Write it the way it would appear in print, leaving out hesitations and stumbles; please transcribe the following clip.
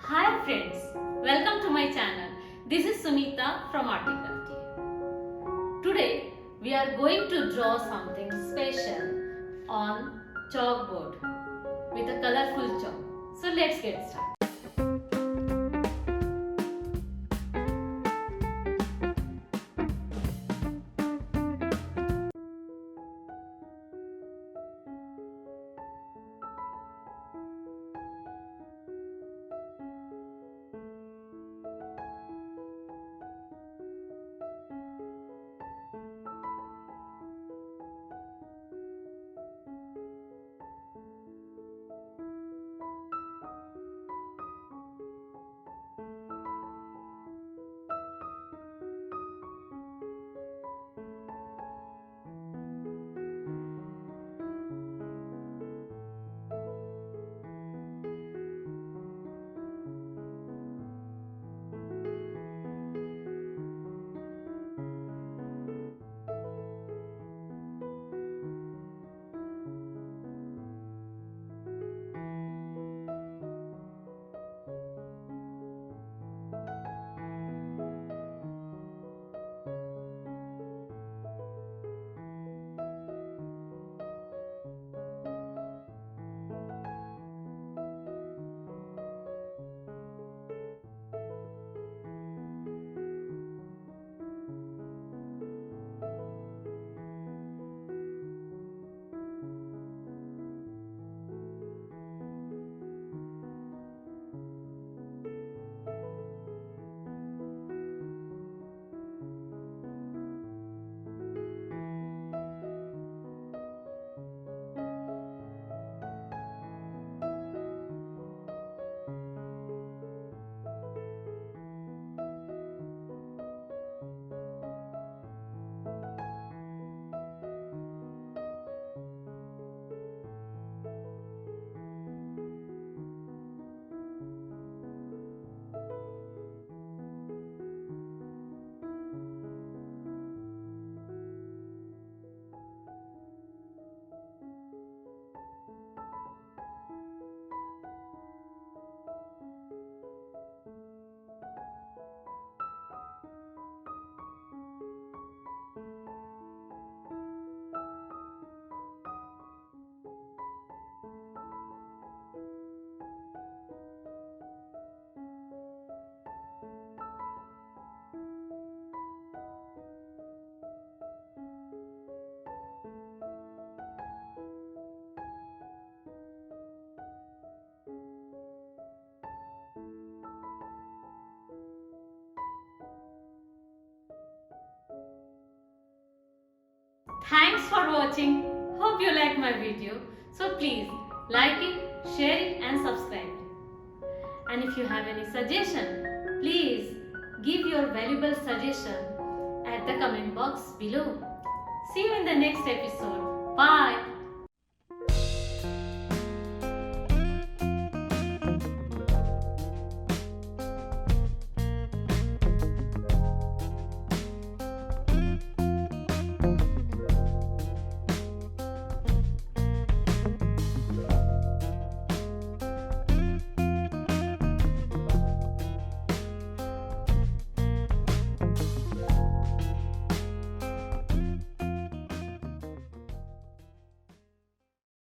Hi friends, welcome to my channel. This is Sunita from ARTY KRAFTY. Today we are going to draw something special on chalkboard with a colorful chalk. So let's get started. Thanks for watching. Hope you like my video. So please like it, share it and subscribe. And if you have any suggestion, please give your valuable suggestion at the comment box below. See you in the next episode. Bye.